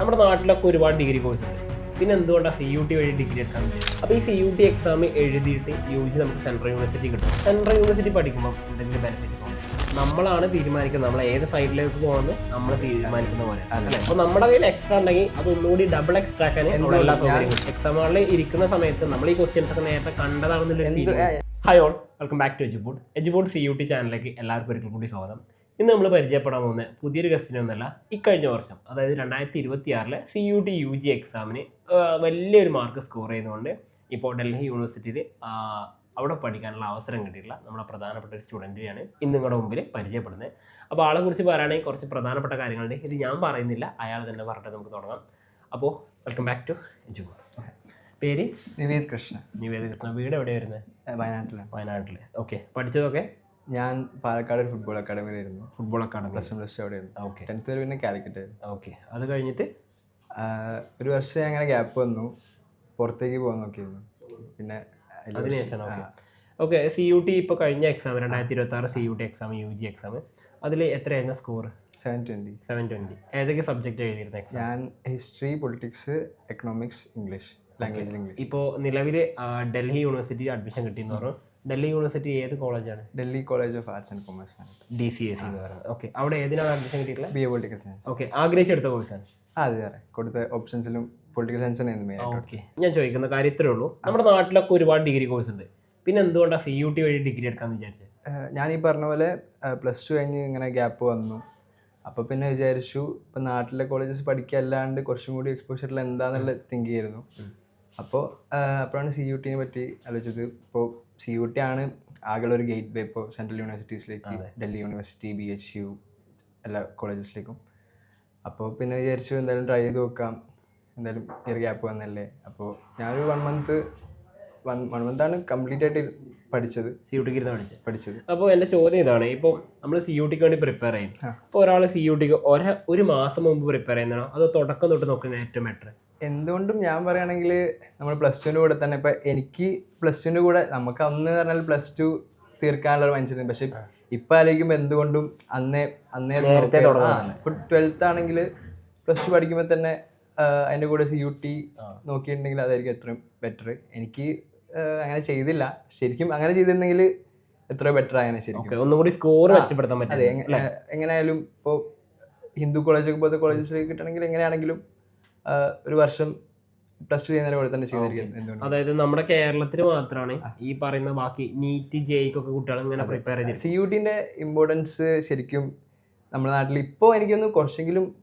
നമ്മുടെ നാട്ടിലൊക്കെ ഒരുപാട് ഡിഗ്രി കോഴ്സ് ഉണ്ട്. പിന്നെ എന്തുകൊണ്ടാണ് CUT വഴി ഡിഗ്രി എടുക്കാൻ പറ്റും? അപ്പോൾ ഈ CUT എക്സാം എഴുതിയിട്ട് UG നമുക്ക് സെൻട്രൽ യൂണിവേഴ്സിറ്റി കിട്ടും. സെൻട്രൽ യൂണിവേഴ്സിറ്റി പഠിക്കുമ്പോൾ എന്തെങ്കിലും ബെനിഫിറ്റ് തോന്നും? നമ്മളാണ് തീരുമാനിക്കുന്നത്, നമ്മൾ ഏത് സൈഡിലേക്ക് പോകുന്നത് നമ്മൾ തീരുമാനിക്കുന്ന പോലെ അല്ലേ. അപ്പോൾ നമ്മുടെ കയ്യിൽ എക്സ്ട്രാ ഉണ്ടെങ്കിൽ അത് ഒന്നുകൂടി ഡബിൾ എക്സ്ട്രാ ആക്കാൻ എല്ലാ സൗകര്യങ്ങളും. എക്സാമുകളിൽ ഇരിക്കുന്ന സമയത്ത് നമ്മൾ ഈ ക്വസ്റ്റ്യൻസ് ഒക്കെ നേരത്തെ കണ്ടതാണെന്നുള്ള. Hi all, welcome back to Eduboard CUT ചാനലിലേക്ക് എല്ലാവർക്കും ഒരിക്കൽ കൂടി സ്വാഗതം. ഇന്ന് നമ്മൾ പരിചയപ്പെടാൻ പോകുന്ന പുതിയൊരു ഗസ്റ്റിനൊന്നല്ല, ഇക്കഴിഞ്ഞ വർഷം അതായത് 2026 CUT UG എക്സാമിന് വലിയൊരു മാർക്ക് സ്കോർ ചെയ്തുകൊണ്ട് ഇപ്പോൾ ഡൽഹി യൂണിവേഴ്സിറ്റിയിൽ അവിടെ പഠിക്കാനുള്ള അവസരം കിട്ടിയിട്ടുള്ള നമ്മുടെ പ്രധാനപ്പെട്ട ഒരു സ്റ്റുഡൻറ്റിനെയാണ് ഇന്ന് നിങ്ങളുടെ മുമ്പിൽ പരിചയപ്പെടുന്നത്. അപ്പോൾ ആളെ കുറിച്ച് പറയുകയാണെങ്കിൽ കുറച്ച് പ്രധാനപ്പെട്ട കാര്യങ്ങളുണ്ട്. ഇത് ഞാൻ പറയുന്നില്ല, അയാൾ തന്നെ പറഞ്ഞിട്ട് നമുക്ക് തുടങ്ങാം. അപ്പോൾ വെൽക്കം ബാക്ക് ടു എജുബോർഡ്. പേര്? നിവേദ് കൃഷ്ണ. വീട് എവിടെയാണ് വരുന്നത്? വയനാട്ടിൽ. ഓക്കെ. പഠിച്ചതൊക്കെ? ഞാൻ പാലക്കാട് ഒരു ഫുട്ബോൾ അക്കാഡമിയിലായിരുന്നു. ഫുട്ബോൾ അക്കാഡമി പ്ലസ് അവിടെ ആയിരുന്നു. ഓക്കെ. 10th വരെ പിന്നെ കാലിക്കറ്റ് ആയിരുന്നു. ഓക്കെ. അത് കഴിഞ്ഞിട്ട് ഒരു വർഷം അങ്ങനെ ഗ്യാപ്പ് വന്നു, പുറത്തേക്ക് പോകാൻ നോക്കിയിരുന്നു. പിന്നെ അതിനുശേഷം ഓക്കെ. CUT ഇപ്പോൾ കഴിഞ്ഞ exam 2026 CUT exam UG exam, അതിൽ എത്രയായിരുന്നു സ്കോർ? 720. ഏതൊക്കെ സബ്ജക്റ്റ് എഴുതിയിരുന്ന എക്സാം? ഞാൻ ഹിസ്റ്ററി, പൊളിറ്റിക്സ്, എക്കണോമിക്സ്, ഇംഗ്ലീഷ്, ലാംഗ്വേജിൽ ഇംഗ്ലീഷ്. ഇപ്പോൾ നിലവിൽ ഡൽഹി യൂണിവേഴ്സിറ്റി അഡ്മിഷൻ കിട്ടിയെന്ന് പറഞ്ഞു. ഡൽഹി യൂണിവേഴ്സിറ്റി ഏത് കോളേജാണ്? Delhi college of arts and commerce ആണ്, DCAC എന്ന് പറയുന്നത്. ഓക്കെ. അവിടെ ഏതിനാണ് അഡ്മിഷൻ കിട്ടിയിട്ടുള്ളത്? BA political science. ഓക്കെ. ആഗ്രഹിച്ചെടുത്ത കോഴ്സാണ്? അതെ, കൊടുത്ത ഓപ്ഷൻസിലും പൊളിറ്റിക്കൽ സയൻസ് ആണ് മെയിൻ. ഓക്കെ. ഞാൻ ചോദിക്കുന്ന കാര്യം ഇത്രേ ഉള്ളൂ. നമ്മുടെ നാട്ടിലൊക്കെ ഒരുപാട് ഡിഗ്രി കോഴ്സ് ഉണ്ട്. പിന്നെ എന്തുകൊണ്ടാണ് CUT വഴി ഡിഗ്രി എടുക്കാമെന്ന് വിചാരിച്ചത്? ഞാൻ ഈ പറഞ്ഞ പോലെ +2 കഴിഞ്ഞ് ഇങ്ങനെ ഗ്യാപ്പ് വന്നു. അപ്പോൾ പിന്നെ വിചാരിച്ചു ഇപ്പം നാട്ടിലെ കോളേജസ് പഠിക്കുക അല്ലാണ്ട് കുറച്ചും കൂടി എക്സ്പോഷറിൽ എന്താണെന്നുള്ള തിങ്ക് ചെയ്യുന്നു. അപ്പോഴാണ് CUT പറ്റി ആലോചിച്ചത്. ഇപ്പോൾ CUT ആണ് ആകെയുള്ള ഒരു ഗേറ്റ് വേ ഇപ്പോൾ സെൻട്രൽ യൂണിവേഴ്സിറ്റീസിലേക്ക്, ഡൽഹി യൂണിവേഴ്സിറ്റി, BHU എല്ലാ കോളേജസിലേക്കും. അപ്പോൾ പിന്നെ വിചാരിച്ചു എന്തായാലും ട്രൈ ചെയ്ത് നോക്കാം, എന്തായാലും ഇയർ ഗ്യാപ്പ് വന്നല്ലേ. അപ്പോൾ ഞാനൊരു 1 മന്താണ് കംപ്ലീറ്റ് ആയിട്ട് പഠിച്ചത്. CUTക്ക് ഇരുന്ന് പഠിച്ചത്. അപ്പോൾ എൻ്റെ ചോദ്യം ഇതാണ്, ഇപ്പോൾ നമ്മൾ CUTക്ക് വേണ്ടി പ്രിപ്പയർ ചെയ്യും. ഇപ്പോൾ ഒരാൾ CUTക്ക് ഒരു മാസം മുമ്പ് പ്രിപ്പയർ ചെയ്യുന്നതാണോ അതോ തുടക്കം തൊട്ട് നോക്കുന്നത് ഏറ്റവും ബെറ്റർ? എന്തുകൊണ്ടും ഞാൻ പറയുകയാണെങ്കിൽ നമ്മൾ +2ൻ്റെ കൂടെ തന്നെ, ഇപ്പം എനിക്ക് +2ൻ്റെ കൂടെ നമുക്ക് അന്ന് പറഞ്ഞാൽ +2 തീർക്കാനുള്ള ഒരു മനുഷ്യൻ. പക്ഷെ ഇപ്പം ആലോചിക്കുമ്പോൾ എന്തുകൊണ്ടും അന്നേ ഇപ്പോൾ 12th ആണെങ്കിൽ +2 പഠിക്കുമ്പോൾ തന്നെ അതിൻ്റെ കൂടെ CUT നോക്കിയിട്ടുണ്ടെങ്കിൽ അതായിരിക്കും എത്രയും ബെറ്റർ. എനിക്ക് അങ്ങനെ ചെയ്തില്ല, ശരിക്കും അങ്ങനെ ചെയ്തിരുന്നെങ്കിൽ എത്രയോ ബെറ്റർ ആയാണ് ശരിക്കും. ഒന്നുകൂടി സ്കോർ മെച്ചപ്പെടുത്താൻ പറ്റും. അതെ, എങ്ങനെയായാലും ഇപ്പോൾ ഹിന്ദു കോളേജൊക്കെ പോലത്തെ കോളേജസിലേക്ക് കിട്ടണമെങ്കിൽ എങ്ങനെയാണെങ്കിലും ഒരു വർഷം +2 ചെയ്യുന്നതിനെ കൂടെ തന്നെ ചെയ്തിരിക്കുന്നത്. അതായത് നമ്മുടെ കേരളത്തിൽ മാത്രമാണ് ഈ പറയുന്ന ബാക്കി നീറ്റ് JEEക്കൊക്കെ കുട്ടികൾ ഇങ്ങനെ പ്രിപ്പയർ ചെയ്ത്. CUTൻ്റെ ഇമ്പോർട്ടൻസ് ശരിക്കും നമ്മുടെ നാട്ടിൽ ഇപ്പോൾ എനിക്കൊന്ന്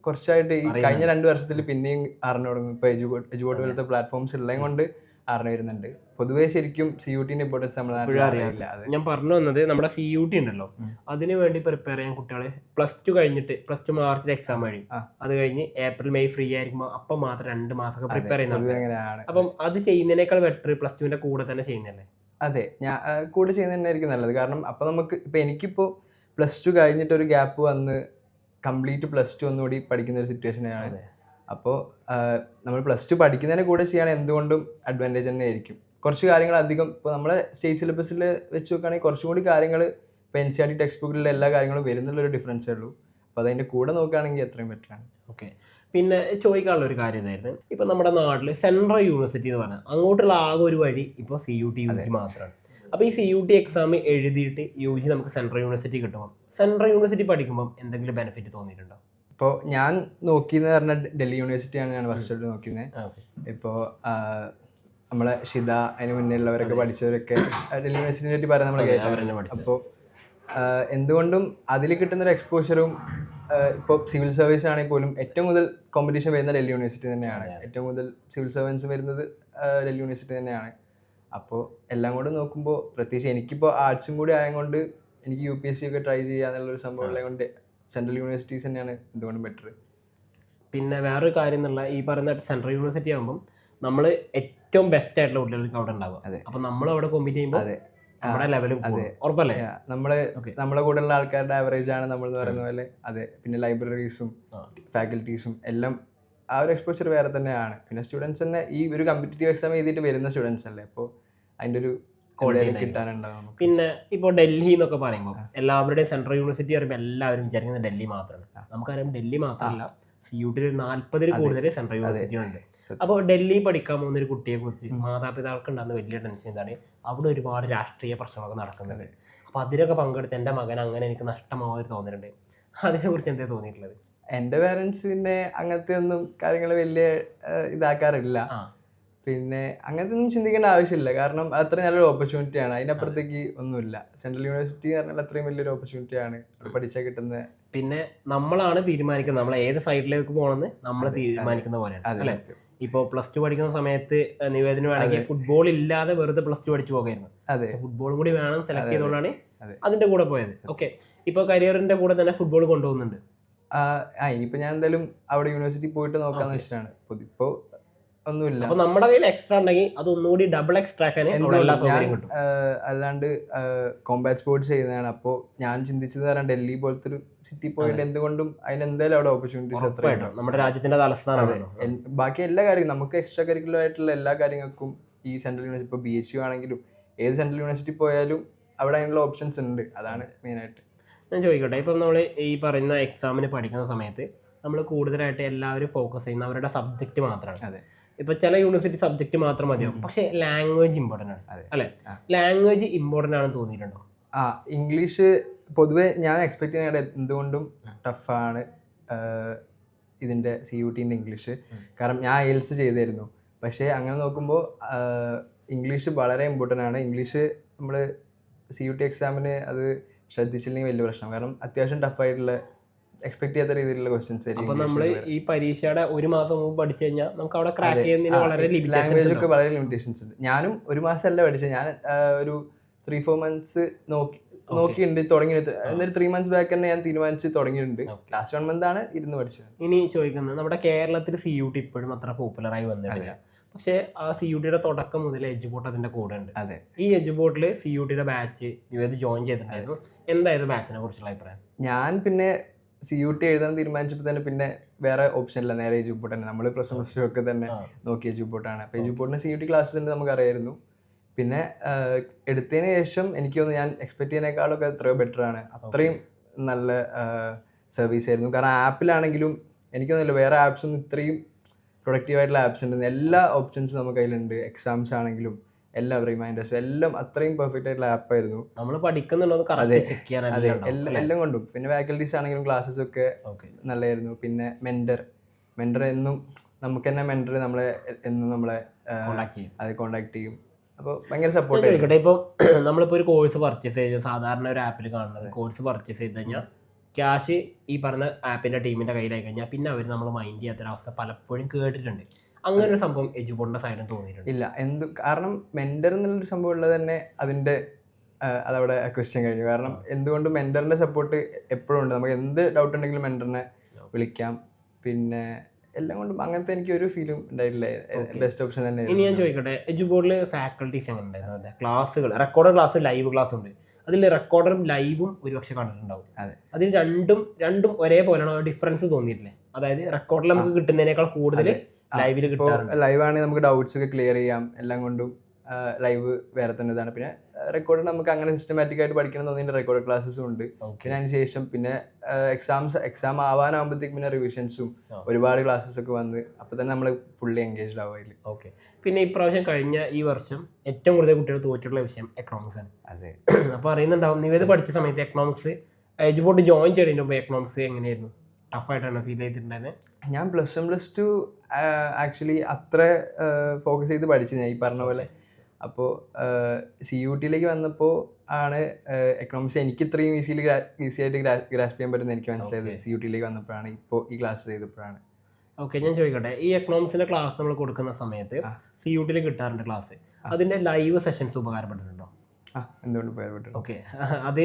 കുറച്ചായിട്ട് ഈ കഴിഞ്ഞ 2 വർഷത്തിൽ പിന്നെയും അറിഞ്ഞു തുടങ്ങും. ഇപ്പോൾ എജുബോർഡ് പോലത്തെ പ്ലാറ്റ്ഫോംസ് ഉള്ളതും കൊണ്ട് അറിഞ്ഞു വരുന്നുണ്ട്. പൊതുവേ ശരിക്കും CUTൻ്റെ ഇമ്പോർട്ടൻസ് നമ്മുടെ നാട്ടിൽ അറിയില്ല. ഞാൻ പറഞ്ഞു വന്നത് നമ്മുടെ CUT ഉണ്ടല്ലോ, അതിനു വേണ്ടി പ്രിപ്പയർ ചെയ്യാൻ കുട്ടികളെ +2 കഴിഞ്ഞിട്ട് +2 മാർച്ചിൽ എക്സാം കഴിയും. അത് കഴിഞ്ഞ് April May ഫ്രീ ആയിരിക്കുമ്പോൾ അപ്പം മാത്രം 2 മാസമൊക്കെ പ്രിപ്പയർ ചെയ്യുന്നത്. അപ്പം അത് ചെയ്യുന്നതിനേക്കാൾ ബെറ്റർ +2ൻ്റെ കൂടെ തന്നെ ചെയ്യുന്നതല്ലേ? അതെ, ഞാൻ കൂടെ ചെയ്യുന്നതന്നെയായിരിക്കും നല്ലത്. കാരണം അപ്പോൾ നമുക്ക് ഇപ്പോൾ എനിക്കിപ്പോൾ +2 കഴിഞ്ഞിട്ട് ഒരു ഗ്യാപ്പ് വന്ന് കംപ്ലീറ്റ് +2 ഒന്നുകൂടി പഠിക്കുന്ന ഒരു സിറ്റുവേഷനാണ്. അപ്പോൾ നമ്മൾ +2 പഠിക്കുന്നതിനെ കൂടെ ചെയ്യാൻ എന്തുകൊണ്ടും അഡ്വാൻറ്റേജ് തന്നെ ആയിരിക്കും. കുറച്ച് കാര്യങ്ങൾ അധികം ഇപ്പോൾ നമ്മളെ സ്റ്റേറ്റ് സിലബസിൽ വെച്ച് നോക്കുകയാണെങ്കിൽ കുറച്ചും കൂടി കാര്യങ്ങൾ ഇപ്പോൾ NCERT ടെക്സ്റ്റ് ബുക്കിലുള്ള എല്ലാ കാര്യങ്ങളും വരുന്നുള്ളൊരു ഡിഫറൻസേ ഉള്ളൂ. അപ്പോൾ അതിൻ്റെ കൂടെ നോക്കുകയാണെങ്കിൽ എത്രയും ബെറ്ററാണ്. ഓക്കെ. പിന്നെ ചോദിക്കാനുള്ള ഒരു കാര്യം ഇതായിരുന്നു, ഇപ്പോൾ നമ്മുടെ നാട്ടിൽ സെൻട്രൽ യൂണിവേഴ്സിറ്റി എന്ന് പറഞ്ഞാൽ അങ്ങോട്ടുള്ള ആകെ ഒരു വഴി ഇപ്പോൾ CUT UG മാത്രമാണ്. അപ്പോൾ ഈ CUT എക്സാം എഴുതിയിട്ട് UG നമുക്ക് സെൻട്രൽ യൂണിവേഴ്സിറ്റി കിട്ടുമ്പോൾ സെൻട്രൽ യൂണിവേഴ്സിറ്റി പഠിക്കുമ്പോൾ എന്തെങ്കിലും ബെനിഫിറ്റ് തോന്നിയിട്ടുണ്ടോ? ഇപ്പോൾ ഞാൻ നോക്കിയെന്ന് പറഞ്ഞാൽ ഡൽഹി യൂണിവേഴ്സിറ്റിയാണ് ഞാൻ ഫസ്റ്റ് നോക്കിയത്. ഇപ്പോൾ നമ്മളെ ഷിത, അതിന് മുന്നേ ഉള്ളവരൊക്കെ പഠിച്ചവരൊക്കെ ഡൽഹി യൂണിവേഴ്സിറ്റിനെ പറ്റി പറയാൻ നമ്മൾ കേട്ടവരാണ്. അപ്പോൾ എന്തുകൊണ്ടും അതിൽ കിട്ടുന്നൊരു എക്സ്പോഷറും ഇപ്പോൾ സിവിൽ സർവീസ് ആണെങ്കിൽ പോലും ഏറ്റവും കൂടുതൽ കോമ്പറ്റീഷൻ വരുന്ന ഡൽഹി യൂണിവേഴ്സിറ്റി തന്നെയാണ്. ഏറ്റവും കൂടുതൽ സിവിൽ സർവീസ് വരുന്നത് ഡൽഹി യൂണിവേഴ്സിറ്റി തന്നെയാണ്. അപ്പോൾ എല്ലാം കൂടെ നോക്കുമ്പോൾ പ്രത്യേകിച്ച് എനിക്കിപ്പോൾ ആർട്സും കൂടി ആയതുകൊണ്ട് എനിക്ക് UPSC ഒക്കെ ട്രൈ ചെയ്യാന്നുള്ളൊരു സംഭവം ഉള്ളത് കൊണ്ട് സെൻട്രൽ യൂണിവേഴ്സിറ്റീസ് തന്നെയാണ് എന്തുകൊണ്ടും ബെറ്റർ. പിന്നെ വേറൊരു കാര്യം എന്നുള്ള ഈ പറയുന്ന സെൻട്രൽ യൂണിവേഴ്സിറ്റി ആകുമ്പം നമ്മൾ ഏറ്റവും ബെസ്റ്റ് ആയിട്ടുള്ള കുട്ടികൾക്ക് അവിടെ ഉണ്ടാവും. അപ്പോൾ നമ്മൾ അവിടെ കോമ്പീറ്റ് ചെയ്യുമ്പോൾ നമ്മുടെ ലെവലും ഉറപ്പല്ലേ? നമ്മളെ കൂടെ ഉള്ള ആൾക്കാരുടെ ആവറേജ് ആണ് നമ്മൾ എന്ന് പറയുന്ന പോലെ. അതെ, പിന്നെ ലൈബ്രറീസും ഫാക്കൽറ്റീസും എല്ലാം ആ ഒരു എക്സ്പോഷർ വേറെ തന്നെയാണ്. പിന്നെ സ്റ്റുഡൻസ് തന്നെ ഈ ഒരു കോമ്പറ്റീറ്റീവ് എക്സാം എഴുതിയിട്ട് വരുന്ന സ്റ്റുഡൻസ് അല്ലേ, അപ്പോൾ അതിൻ്റെ ഒരു കിട്ടാനുണ്ടാവും. പിന്നെ ഇപ്പോൾ ഡൽഹി എന്നൊക്കെ പറയുമ്പോൾ എല്ലാവരുടെയും സെൻട്രൽ യൂണിവേഴ്സിറ്റി പറയുമ്പോൾ എല്ലാവരും വിചാരിക്കുന്നത് ഡൽഹി മാത്രമാണ്. നമുക്കറിയാം ഡൽഹി മാത്രമല്ല, CUT 40 കൂടുതൽ സെൻട്രൽ യൂണിവേഴ്സിറ്റികളുണ്ട്. അപ്പോൾ ഡൽഹി പഠിക്കാൻ പോകുന്ന ഒരു കുട്ടിയെ കുറിച്ച് മാതാപിതാക്കൾക്ക് ഉണ്ടാകുന്ന വലിയ ടെൻഷൻ എന്താണ്, അവിടെ ഒരുപാട് രാഷ്ട്രീയ പ്രശ്നങ്ങളൊക്കെ നടക്കുന്നുണ്ട്. അപ്പോൾ അതിലൊക്കെ പങ്കെടുത്ത് എൻ്റെ മകൻ അങ്ങനെ എനിക്ക് നഷ്ടമാവാൻ തോന്നിയിട്ടുണ്ട്. അതിനെക്കുറിച്ച് എന്താ തോന്നിയിട്ടുള്ളത്? എൻ്റെ പേരൻസ് പിന്നെ അങ്ങനത്തെ ഒന്നും കാര്യങ്ങൾ വലിയ ഇതാക്കാറില്ല. പിന്നെ അങ്ങനത്തെ ഒന്നും ചിന്തിക്കേണ്ട ആവശ്യമില്ല. കാരണം അത്ര നല്ലൊരു ഓപ്പർച്യൂണിറ്റിയാണ്, അതിനപ്പുറത്തേക്ക് ഒന്നുമില്ല. സെൻട്രൽ യൂണിവേഴ്സിറ്റി എന്ന് പറഞ്ഞാൽ അത്രയും വലിയൊരു ഓപ്പർച്യൂണിറ്റിയാണ് പഠിച്ചാൽ കിട്ടുന്നത്. പിന്നെ നമ്മളാണ് തീരുമാനിക്കുന്നത്, നമ്മൾ ഏത് സൈഡിലേക്ക് പോകണമെന്ന് നമ്മൾ തീരുമാനിക്കുന്ന പോലെയാണ് അല്ലേ. ഇപ്പോൾ +2 പഠിക്കുന്ന സമയത്ത് നിവേദന വേണമെങ്കിൽ ഫുട്ബോൾ ഇല്ലാതെ വെറുതെ +2 പഠിച്ചു പോകായിരുന്നു. ഫുട്ബോളും കൂടി വേണം സെലക്ട് ചെയ്തുകൊണ്ടാണ് അതിന്റെ കൂടെ പോയത്. ഓക്കെ, ഇപ്പോൾ കരിയറിന്റെ കൂടെ തന്നെ ഫുട്ബോൾ കൊണ്ടുപോകുന്നുണ്ട്. ഇനിയിപ്പോ ഞാൻ എന്തായാലും അവിടെ യൂണിവേഴ്സിറ്റി പോയിട്ട് നോക്കാന്ന് വെച്ചിട്ടാണ്. ഇപ്പോ ഒന്നുമില്ല. അപ്പൊ നമ്മുടെ കയ്യിൽ എക്സ്ട്രാ ഉണ്ടെങ്കിൽ അത് ഒന്നുകൂടി ഡബിൾ എക്സ്ട്രാ ആക്കാൻ എല്ലാ സൗകര്യം കിട്ടും. അല്ലാണ്ട് കോമ്പാറ്റ് സ്പോർട്സ് ചെയ്യുന്നതാണ്. അപ്പോൾ ഞാൻ ചിന്തിച്ചത് കാരണം ഡൽഹി പോലത്തെ ഒരു സിറ്റി പോയിട്ട് എന്തുകൊണ്ടും അതിനെന്തായാലും അവിടെ ഓപ്പർച്യൂണിറ്റീസ് എത്രയാണ്. നമ്മുടെ രാജ്യത്തിന്റെ തലസ്ഥാനമാണ്. ബാക്കി എല്ലാ കാര്യങ്ങളും നമുക്ക് എക്സ്ട്രാ കരിക്കുലർ ആയിട്ടുള്ള എല്ലാ കാര്യങ്ങൾക്കും ഈ സെൻട്രൽ യൂണിവേഴ്സിറ്റി, ഇപ്പോൾ BHU ആണെങ്കിലും ഏത് സെൻട്രൽ യൂണിവേഴ്സിറ്റി പോയാലും അവിടെ അതിനുള്ള ഓപ്ഷൻസ് ഉണ്ട്. അതാണ് മെയിനായിട്ട്. ഞാൻ ചോദിക്കട്ടെ, ഇപ്പം നമ്മൾ ഈ പറയുന്ന എക്സാമിന് പഠിക്കുന്ന സമയത്ത് നമ്മൾ കൂടുതലായിട്ട് എല്ലാവരും ഫോക്കസ് ചെയ്യുന്ന അവരുടെ സബ്ജക്റ്റ് മാത്രമാണ്. ഇപ്പൊ ചില യൂണിവേഴ്സിറ്റി സബ്ജക്റ്റ് മാത്രം മതിയാവും, പക്ഷെ ലാംഗ്വേജ് ഇമ്പോർട്ടൻ്റ് ആണ് അല്ലെ. ലാംഗ്വേജ് ഇമ്പോർട്ടൻ്റ് ആണെന്ന് തോന്നിയിട്ടുണ്ടോ? ഇംഗ്ലീഷ് പൊതുവെ ഞാൻ എക്സ്പെക്ട് ചെയ്യുന്നത് എന്തുകൊണ്ടും ടഫാണ് ഇതിൻ്റെ CUT-ൻ്റെ ഇംഗ്ലീഷ്. കാരണം ഞാൻ IELTS ചെയ്തായിരുന്നു. പക്ഷേ അങ്ങനെ നോക്കുമ്പോൾ ഇംഗ്ലീഷ് വളരെ ഇമ്പോർട്ടൻ്റ് ആണ്. ഇംഗ്ലീഷ് നമ്മൾ CUT എക്സാമിന് അത് ശ്രദ്ധിച്ചില്ലെങ്കിൽ വലിയ പ്രശ്നം. കാരണം അത്യാവശ്യം ടഫായിട്ടുള്ള എക്സ്പെക്ട് ചെയ്യാത്ത രീതിയിലുള്ള ക്വസ്റ്റ്യൻസ് ആയിരിക്കും. അപ്പോൾ നമ്മൾ ഈ പരീക്ഷയുടെ 1 മാസം മുമ്പ് പഠിച്ചു കഴിഞ്ഞാൽ നമുക്ക് അവിടെ ക്രാക്ക് ചെയ്യുന്നതിന് വളരെ ലാംഗ്വേജ് ഒക്കെ വളരെ ലിമിറ്റേഷൻസ് ഉണ്ട്. ഞാനും 1 മാസമല്ല പഠിച്ചത്, ഞാൻ ഒരു 3-4 മന്ത്സ് നോക്കിയിട്ടുണ്ട്, തുടങ്ങിയിട്ട്. എന്നൊരു 3 months ബാക്ക് തന്നെ ഞാൻ തീരുമാനിച്ച് തുടങ്ങിയിട്ടുണ്ട്. ലാസ്റ്റ് 1 month ആണ് ഇരുന്ന് പഠിച്ചത്. ഇനി ചോദിക്കുന്നത്, നമ്മുടെ കേരളത്തിൽ CUT ഇപ്പോഴും അത്ര പോപ്പുലറായി വന്നിട്ടില്ല. പക്ഷേ ആ CUT-യുടെ തുടക്കം മുതൽ എഡ്യൂബോട്ട് അതിന്റെ കൂടെ ഉണ്ട്. ഈ എഡ്യൂബോട്ടിൽ CUT-യുടെ ബാച്ച് ജോയിൻ ചെയ്തിട്ടുണ്ടായിരുന്നു. എന്തായിരുന്നു ബാച്ചിനെ കുറിച്ചുള്ള അഭിപ്രായം? ഞാൻ പിന്നെ CUT എഴുതാൻ തീരുമാനിച്ചപ്പോൾ തന്നെ പിന്നെ വേറെ ഓപ്ഷൻ ഇല്ല, നേരെ എഡ്യൂബോട്ട് തന്നെ. നമ്മൾ +1 ഒക്കെ തന്നെ നോക്കി എഡ്യൂബോട്ടാണ്. അപ്പോൾ എഡ്യൂബോട്ടിന് CUT ക്ലാസ്സസ് ഉണ്ട്, നമുക്കറിയായിരുന്നു. പിന്നെ എടുത്തതിന് ശേഷം എനിക്ക് തോന്നുന്നു ഞാൻ എക്സ്പെക്ട് ചെയ്യുന്നതിനേക്കാളൊക്കെ എത്രയോ ബെറ്റർ ആണ്. അത്രയും നല്ല സർവീസ് ആയിരുന്നു. കാരണം ആപ്പിലാണെങ്കിലും എനിക്ക് തോന്നുന്നില്ല വേറെ ആപ്സൊന്നും ഇത്രയും പ്രൊഡക്റ്റീവായിട്ടുള്ള ആപ്സ് ഉണ്ട്. എല്ലാ ഓപ്ഷൻസും നമുക്ക് അതിലുണ്ട്. എക്സാംസ് ആണെങ്കിലും എല്ലാം റിമൈൻഡേഴ്സും എല്ലാം അത്രയും പെർഫെക്റ്റ് ആയിട്ടുള്ള ആപ്പായിരുന്നു. നമ്മൾ പഠിക്കുന്നുണ്ടോ എല്ലാം കൊണ്ടും. പിന്നെ ഫാക്കൽറ്റീസ് ആണെങ്കിലും ക്ലാസ്സസ് ഒക്കെ നല്ലതായിരുന്നു. പിന്നെ മെൻറ്റർ എന്നും നമുക്ക് തന്നെ മെൻറ്റർ നമ്മളെ എന്നും നമ്മളെ കോണ്ടാക്ട് ചെയ്യും. അപ്പോൾ ഭയങ്കര സപ്പോർട്ട് ആയിരിക്കും. ഇപ്പോൾ നമ്മളിപ്പോൾ ഒരു കോഴ്സ് പർച്ചേസ് ചെയ്ത് സാധാരണ ഒരു ആപ്പിൽ കാണുന്നത്, കോഴ്സ് പർച്ചേസ് ചെയ്ത് കഴിഞ്ഞാൽ ക്യാഷ് ഈ പറഞ്ഞ ആപ്പിൻ്റെ ടീമിൻ്റെ കയ്യിലായി കഴിഞ്ഞാൽ പിന്നെ അവർ നമ്മൾ മൈൻഡ് ചെയ്യാത്തൊരവസ്ഥ പലപ്പോഴും കേട്ടിട്ടുണ്ട്. അങ്ങനെ ഒരു സംഭവം എഡ്യൂബോട്ടിൻ്റെ സൈഡിൽ തോന്നിയിട്ടുണ്ട് ഇല്ല. കാരണം മെൻറ്റർ എന്നുള്ളൊരു സംഭവം ഉള്ളത് തന്നെ അതിൻ്റെ അതവിടെ ക്വസ്റ്റ്യൻ കഴിഞ്ഞു. കാരണം എന്തുകൊണ്ടും മെൻറ്ററിൻ്റെ സപ്പോർട്ട് എപ്പോഴും ഉണ്ട്. നമുക്ക് എന്ത് ഡൗട്ട് ഉണ്ടെങ്കിലും മെൻറ്ററിനെ വിളിക്കാം. പിന്നെ എല്ലാം കൊണ്ടും അങ്ങനത്തെ എനിക്ക് ഒരു ഫീലും ഉണ്ടായിട്ടില്ല. ബെസ്റ്റ് ഓപ്ഷൻ തന്നെ. ഇനി ഞാൻ ചോദിക്കട്ടെ, എഡ്യൂബോട്ടിൽ ഫാക്കൽറ്റീസ് എങ്ങനെ ഉണ്ടായിരുന്നു? ക്ലാസ്സുകൾ, റെക്കോർഡഡ് ക്ലാസ്, ലൈവ് ക്ലാസ് ഉണ്ട്. അതിൽ റെക്കോർഡറും ലൈവും ഒരുപക്ഷെ കണ്ടിട്ടുണ്ടാവും. അതിന് രണ്ടും ഒരേപോലെയാണോ? ഡിഫറൻസ് തോന്നിയിട്ടില്ലേ? അതായത് റെക്കോർഡിൽ നമുക്ക് കിട്ടുന്നതിനേക്കാൾ കൂടുതൽ ലൈവിൽ കിട്ടാറുണ്ട്. ലൈവ് ആണെങ്കിൽ നമുക്ക് ഡൗട്ട്സ് ഒക്കെ ക്ലിയർ ചെയ്യാം. എല്ലാം കൊണ്ടും ലൈവ് വേറെ തന്നെ ഇതാണ്. പിന്നെ റെക്കോർഡ് നമുക്ക് അങ്ങനെ സിസ്റ്റമാറ്റിക് ആയിട്ട് പഠിക്കണം തോന്നിയിട്ട് റെക്കോർഡ് ക്ലാസ്സസും ഉണ്ട്. പിന്നെ അതിന് ശേഷം പിന്നെ എക്സാം ആവാനാകുമ്പോഴത്തേക്ക് പിന്നെ റിവിഷൻസും ഒരുപാട് ക്ലാസ്സസ് ഒക്കെ വന്ന് അപ്പോൾ തന്നെ നമ്മൾ ഫുള്ളി എൻഗേജ്ഡ് ആവും അതിൽ. ഓക്കെ. പിന്നെ ഇപ്രാവശ്യം കഴിഞ്ഞ ഈ വർഷം ഏറ്റവും കൂടുതൽ കുട്ടികൾ തോറ്റിട്ടുള്ള വിഷയം എക്കണോമിക്സ് ആണ്. അതെ. അപ്പോൾ അറിയുന്നുണ്ടാവും, നിവേദ പഠിച്ച സമയത്ത് എക്കണോമിക്സ് എഡ്യൂബോട്ട് ജോയിൻ ചെയ്തതിൻ്റെ മുമ്പ് എക്കണോമിക്സ് എങ്ങനെയായിരുന്നു? ടഫായിട്ടാണ് ഫീൽ ചെയ്തിട്ടുണ്ടായിരുന്നത്? ഞാൻ +1 +2 ആക്ച്വലി അത്ര ഫോക്കസ് ചെയ്ത് പഠിച്ചു ഞാൻ ഈ പറഞ്ഞ പോലെ. അപ്പോൾ CUT-യിലേക്ക് വന്നപ്പോൾ ആണ് എക്കണോമിക്സ് എനിക്ക് ഇത്രയും ഈസിയായിട്ട് ഗ്രാസ്പ് ചെയ്യാൻ പറ്റുന്നത് എനിക്ക് മനസ്സിലായത്. CUT-യിലേക്ക് വന്നപ്പോഴാണ്, ഇപ്പോൾ ഈ ക്ലാസ് ചെയ്തപ്പോഴാണ്. ഓക്കെ, ഞാൻ ചോദിക്കട്ടെ, ഈ എക്കണോമിക്സിന്റെ ക്ലാസ് നമ്മൾ കൊടുക്കുന്ന സമയത്ത് CUT-യിൽ കിട്ടാറുണ്ട് ക്ലാസ്, അതിന്റെ ലൈവ് സെഷൻസ് ഉപകാരപ്പെട്ടിട്ടുണ്ടോ? എന്തുകൊണ്ട് ഉപകാരപ്പെട്ടു? ഓക്കെ, അത്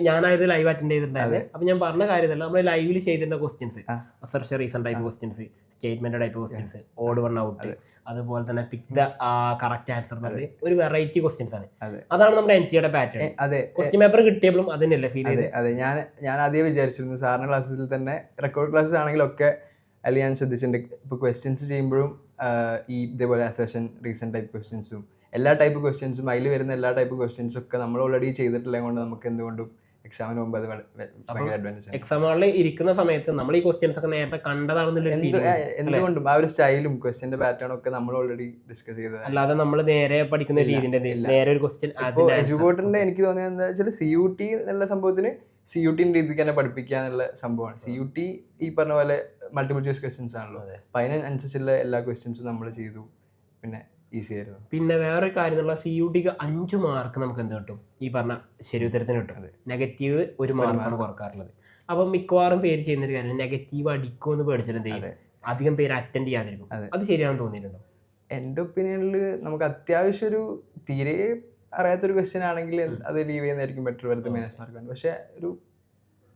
ഞാനായത് ലൈവ് അറ്റൻഡ് ചെയ്തിട്ടുണ്ടായത്. അപ്പൊ ഞാൻ പറഞ്ഞ കാര്യമല്ല, നമ്മൾ ലൈവിൽ ചെയ്തിരുന്ന questions, assertion reason type questions, statement type questions, odd one out, അതുപോലെ തന്നെ പിക്ക് ദ കറക്റ്റ് ആൻസർ എന്നുള്ളത് ഒരു വെറൈറ്റി ക്വസ്റ്റ്യൻസ് ആണ്. അതാണ് നമ്മുടെ NTA-യുടെ പാറ്റേൺ. ക്വസ്റ്റ്യൻ പേപ്പർ കിട്ടിയപ്പോഴും അതിനല്ലേ ഫീൽ ചെയ്തത്? അതെ, ഞാൻ ആദ്യം വിചാരിച്ചിരുന്നു സാറിന്റെ ക്ലാസ്സിൽ തന്നെ റെക്കോർഡ് ക്ലാസ്സസ് ആണെങ്കിലൊക്കെ അതിൽ ഞാൻ ശ്രദ്ധിച്ചിട്ടുണ്ട്. ഇപ്പോൾ ക്വസ്റ്റ്യൻസ് ചെയ്യുമ്പോഴും ഈ ഇതേപോലെ അസർഷൻ റീസൺ ടൈപ്പ് ക്വസ്റ്റ്യൻസും എല്ലാ ടൈപ്പ് ക്വസ്റ്റ്യൻസും അതിൽ വരുന്ന എല്ലാ ടൈപ്പ് ക്വസ്റ്റ്യൻസും ഒക്കെ നമ്മൾ ഓൾറെഡി ചെയ്തിട്ടുള്ളത് കൊണ്ട് നമുക്ക് എന്തുകൊണ്ടും എക്സാമിന് മുമ്പ് അത് ഭയങ്കര അഡ്വാൻറ്റേജ് ആണ്. എക്സാം ഹാളിൽ ഇരിക്കുന്ന സമയത്ത് നമ്മൾ ഈ ക്വസ്റ്റ്യൻസ് ഒക്കെ നേരത്തെ കണ്ടതാണെന്നുള്ളൊരു ഫീലിംഗ്, എന്തുകൊണ്ടും ആ ഒരു സ്റ്റൈലും ക്വസ്റ്റ്യന്റെ പാറ്റേണും ഒക്കെ നമ്മൾ ഓൾറെഡി ഡിസ്കസ് ചെയ്തത്. അല്ലാതെ നമ്മൾ നേരെ പഠിക്കുന്ന രീതിന്റെ നേരെ ഒരു ക്വസ്റ്റ്യൻ. ഇപ്പോൾ എജുബോർട്ടിന്റെ എനിക്ക് തോന്നിയത് എന്താ വെച്ചാൽ CUT എന്നുള്ള സംഭവത്തിന് CUT രീതിക്ക് തന്നെ പഠിപ്പിക്കുക എന്നുള്ള സംഭവമാണ്. CUT ഈ പറഞ്ഞ പോലെ മൾട്ടിപ്പിൾ ചോയ്സ് ക്വസ്റ്റ്യൻസ് ആണല്ലോ, അപ്പൊ അതിനനുസരിച്ചുള്ള എല്ലാ ക്വസ്റ്റ്യൻസും നമ്മൾ ചെയ്തു, പിന്നെ ഈസി ആയിരുന്നു. പിന്നെ വേറൊരു കാര്യം എന്നുള്ള CUTക്ക് 5 മാർക്ക് നമുക്ക് എന്ത് കിട്ടും, ഈ പറഞ്ഞ ശരി ഉത്തരത്തിന് കിട്ടും. നെഗറ്റീവ് 1 മാർക്കാണ് കുറക്കാറുള്ളത്. അപ്പം മിക്കവാറും പേര് ചെയ്യുന്നൊരു കാര്യം നെഗറ്റീവ് അടിക്കുമെന്ന് പേടിച്ചിട്ട് എന്ത് ചെയ്യും, അധികം പേര് അറ്റൻഡ് ചെയ്യാതിരിക്കും. അത് ശരിയാണെന്ന് തോന്നിയിട്ടുണ്ടോ? എൻ്റെ ഒപ്പീനിയനിൽ നമുക്ക് അത്യാവശ്യം ഒരു തീരെ അറിയാത്തൊരു ക്വസ്റ്റ്യൻ ആണെങ്കിൽ അത് ലീവ് ചെയ്യുന്നതായിരിക്കും ബെറ്റർ, വെറുതെ മൈനസ് മാർക്ക് ആണ്. പക്ഷെ ഒരു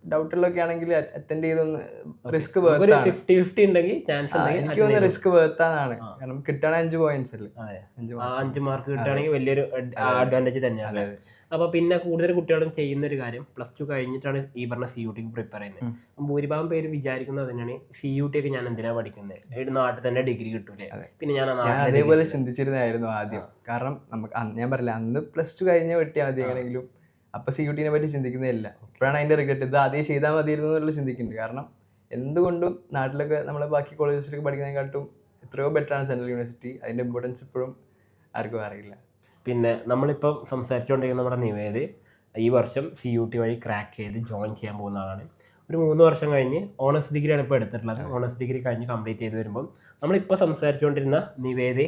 ഡൗട്ടുള്ളൊക്കെ ആണെങ്കിൽ അറ്റൻഡ് ചെയ്തൊന്ന് റിസ്ക് ഉണ്ടെങ്കിൽ ചാൻസ് എനിക്ക് തോന്നുന്നു റിസ്ക് വേർത്താന്നാണ്. കാരണം കിട്ടണ 5 പോയിന്റ്സ് അല്ലേ, 5 മാർക്ക് കിട്ടുകയാണെങ്കിൽ വലിയൊരു അഡ്വാൻറ്റേജ് തന്നെയാണ്. അപ്പൊ പിന്നെ കൂടുതൽ കുട്ടികളും ചെയ്യുന്ന ഒരു കാര്യം +2 കഴിഞ്ഞിട്ടാണ് ഈ പറഞ്ഞ CUTക്ക് പ്രിപ്പയർ ചെയ്യുന്നത്. ഭൂരിഭാഗം പേര് വിചാരിക്കുന്നത് തന്നെയാണ് CUT ഒക്കെ ഞാൻ എന്തിനാ പഠിക്കുന്നത്, നാട്ടിൽ തന്നെ ഡിഗ്രി കിട്ടൂലേ, പിന്നെ ഞാൻ അതേപോലെ ചിന്തിച്ചിരുന്നായിരുന്നു ആദ്യം. കാരണം നമുക്ക് ഞാൻ പറഞ്ഞില്ല, അന്ന് +2 കഴിഞ്ഞ വെട്ടിയാൽ മതി എങ്ങനെയെങ്കിലും, അപ്പൊ CUTനെ പറ്റി ചിന്തിക്കുന്നതില്ല. ഇപ്പോഴാണ് അതിന്റെ റിഗ്രറ്റ്, ഇത് ആദ്യം ചെയ്താൽ മതിയിരുന്നു എന്നുള്ള ചിന്തിക്കുന്നുണ്ട്. കാരണം എന്തുകൊണ്ടും നാട്ടിലൊക്കെ നമ്മളെ ബാക്കി കോളേജസിലൊക്കെ പഠിക്കുന്നതിനെക്കാട്ടും എത്രയോ ബെറ്ററാണ് സെൻട്രൽ യൂണിവേഴ്സിറ്റി. അതിന്റെ ഇമ്പോർട്ടൻസ് ഇപ്പോഴും ആർക്കും അറിയില്ല. പിന്നെ നമ്മളിപ്പം സംസാരിച്ചുകൊണ്ടിരിക്കുന്ന നമ്മുടെ നിവേദ് ഈ വർഷം CUT വഴി ക്രാക്ക് ചെയ്ത് ജോയിൻ ചെയ്യാൻ പോകുന്ന ആളാണ്. ഒരു 3 വർഷം കഴിഞ്ഞ് ഓണേഴ്സ് ഡിഗ്രിയാണ് ഇപ്പോൾ എടുത്തിട്ടുള്ളത്. ഓണേഴ്സ് ഡിഗ്രി കഴിഞ്ഞ് കംപ്ലീറ്റ് ചെയ്ത് വരുമ്പം നമ്മളിപ്പോൾ സംസാരിച്ചുകൊണ്ടിരുന്ന നിവേദ്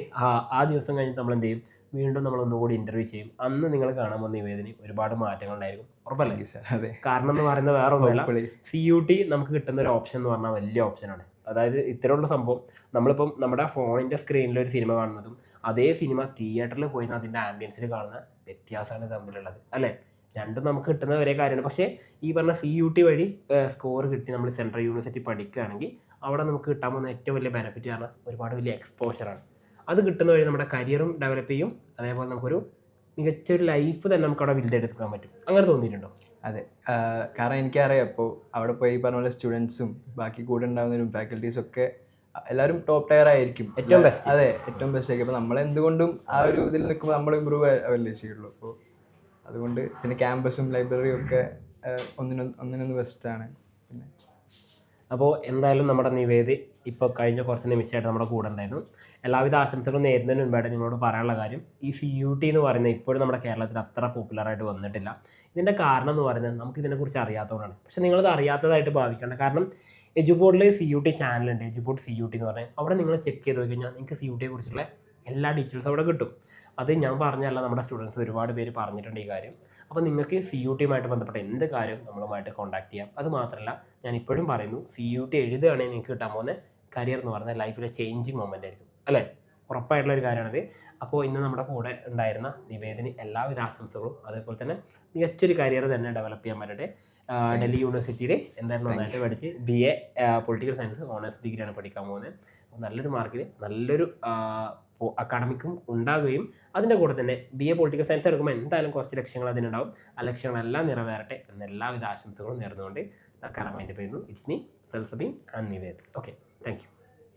ആ ദിവസം കഴിഞ്ഞ് നമ്മൾ എന്ത് ചെയ്യും, വീണ്ടും നമ്മൾ ഒന്നുകൂടി ഇന്റർവ്യൂ ചെയ്യും. അന്ന് നിങ്ങൾ കാണാൻ പോകുന്ന നിവേദിന് ഒരുപാട് മാറ്റങ്ങൾ ഉണ്ടായിരിക്കും, ഉറപ്പല്ലേ? കാരണം എന്ന് പറയുന്നത് വേറെ ഒന്നുമല്ല, CUT നമുക്ക് കിട്ടുന്ന ഒരു ഓപ്ഷൻ എന്ന് പറഞ്ഞാൽ വലിയ ഓപ്ഷനാണ്. അതായത് ഇത്തരമുള്ള സംഭവം നമ്മളിപ്പം നമ്മുടെ ഫോണിൻ്റെ സ്ക്രീനിൽ ഒരു സിനിമ കാണുന്നതും അതേ സിനിമ തിയേറ്ററിൽ പോയി അതിൻ്റെ ആംബിയൻസിൽ കാണുന്ന വ്യത്യാസമാണ് തമ്മിലുള്ളത്, അല്ലേ? രണ്ടും നമുക്ക് കിട്ടുന്ന ഒരേ കാര്യമാണ്. പക്ഷേ ഈ പറഞ്ഞ CUT വഴി സ്കോർ കിട്ടി നമ്മൾ സെൻട്രൽ യൂണിവേഴ്സിറ്റി പഠിക്കുകയാണെങ്കിൽ അവിടെ നമുക്ക് കിട്ടാൻ പോകുന്ന ഏറ്റവും വലിയ ബെനിഫിറ്റ് ആണ് ഒരുപാട് വലിയ എക്സ്പോഷറാണ്. അത് കിട്ടുന്ന വഴി നമ്മുടെ കരിയറും ഡെവലപ്പ് ചെയ്യും, അതേപോലെ നമുക്കൊരു മികച്ചൊരു ലൈഫ് തന്നെ നമുക്ക് അവിടെ ബിൽഡ് ചെയ്തെടുക്കാൻ പറ്റും. അങ്ങനെ തോന്നിയിട്ടുണ്ടോ? അതെ, കാരണം എനിക്കറിയാം ഇപ്പോൾ അവിടെ പോയി പറഞ്ഞ പോലെ സ്റ്റുഡൻസും ബാക്കി കൂടെ ഉണ്ടാകുന്നവരും ഫാക്കൽറ്റീസും ഒക്കെ എല്ലാവരും ടോപ്പ് ടയർ ആയിരിക്കും, ഏറ്റവും ബെസ്റ്റ്. അതെ, ഏറ്റവും ബെസ്റ്റ് ആയിരിക്കും. അപ്പോൾ നമ്മളെന്തുകൊണ്ടും ആ ഒരു ഇതിൽ നിൽക്കുമ്പോൾ നമ്മൾ ഇമ്പ്രൂവ് ആവല്ലേ ചെയ്യുള്ളൂ. അപ്പോൾ അതുകൊണ്ട് പിന്നെ ക്യാമ്പസും ലൈബ്രറിയും ഒക്കെ ഒന്നിനൊന്ന് ബെസ്റ്റാണ്. പിന്നെ അപ്പോൾ എന്തായാലും നമ്മുടെ നിവേദ് ഇപ്പോൾ കഴിഞ്ഞ കുറച്ച് നിമിഷമായിട്ട് നമ്മുടെ കൂടെ ഉണ്ടായിരുന്നു. എല്ലാവിധ ആശംസകളും നേരുന്നതിന് മുമ്പായിട്ട് നിങ്ങളോട് പറയാനുള്ള കാര്യം, ഈ CUT എന്ന് പറയുന്നത് ഇപ്പോഴും നമ്മുടെ കേരളത്തിൽ അത്ര പോപ്പുലറായിട്ട് വന്നിട്ടില്ല. ഇതിൻ്റെ കാരണം എന്ന് പറയുന്നത് നമുക്ക് ഇതിനെക്കുറിച്ച് അറിയാത്തതുകൊണ്ടാണ്. പക്ഷേ നിങ്ങളത് അറിയാത്തതായിട്ട് ഭാവിക്കേണ്ട. കാരണം എജുബോർഡിൽ CUT ചാനലുണ്ട്, എജുബോർഡ് CUT എന്ന് പറഞ്ഞാൽ. അവിടെ നിങ്ങൾ ചെക്ക് ചെയ്ത് കഴിഞ്ഞാൽ നിങ്ങൾക്ക് CUTയെ കുറിച്ചുള്ള എല്ലാ ഡീറ്റെയിൽസും അവിടെ കിട്ടും. അത് ഞാൻ പറഞ്ഞല്ല, നമ്മുടെ സ്റ്റുഡൻസ് ഒരുപാട് പേര് പറഞ്ഞിട്ടുണ്ട് ഈ കാര്യം. അപ്പോൾ നിങ്ങൾക്ക് CUTയുമായിട്ട് ബന്ധപ്പെട്ട എന്ത് കാര്യം നമ്മളുമായിട്ട് കോൺടാക്ട് ചെയ്യാം. അത് മാത്രമല്ല, ഞാൻ ഇപ്പോഴും പറയുന്നു, CUT എഴുതുകയാണെങ്കിൽ നിങ്ങൾക്ക് കിട്ടാൻ പോകുന്ന കരിയർ എന്ന് പറഞ്ഞാൽ ലൈഫിലെ ചേഞ്ചിങ് മൊമെൻ്റ് ആയിരിക്കും, അല്ലേ? ഉറപ്പായിട്ടുള്ളൊരു കാര്യമാണത്. അപ്പോൾ ഇന്ന് നമ്മുടെ കൂടെ ഉണ്ടായിരുന്ന നിവേദിന് എല്ലാവിധ ആശംസകളും, അതേപോലെ തന്നെ മികച്ചൊരു കരിയർ തന്നെ ഡെവലപ്പ് ചെയ്യാൻ പറ്റട്ടെ. ഡൽഹി യൂണിവേഴ്സിറ്റിയിൽ എന്തായാലും നന്നായിട്ട് പഠിച്ച് BA പൊളിറ്റിക്കൽ സയൻസ് ഓണേഴ്സ് ഡിഗ്രിയാണ് പഠിക്കാൻ പോകുന്നത്. നല്ലൊരു മാർക്കിൽ നല്ലൊരു അക്കാഡമിക്കും ഉണ്ടാകുകയും അതിൻ്റെ കൂടെ തന്നെ BA പൊളിറ്റിക്കൽ സയൻസ് എടുക്കുമ്പോൾ എന്തായാലും കുറച്ച് ലക്ഷ്യങ്ങൾ അതിനുണ്ടാവും. ആ ലക്ഷ്യങ്ങളെല്ലാം നിറവേറട്ടെ എന്ന എല്ലാവിധ ആശംസകളും നേർന്നുകൊണ്ട് തൽക്കാലം അതിൻ്റെ പേരുന്നു. It's me Salsabeen and Nived. Okay, thank U.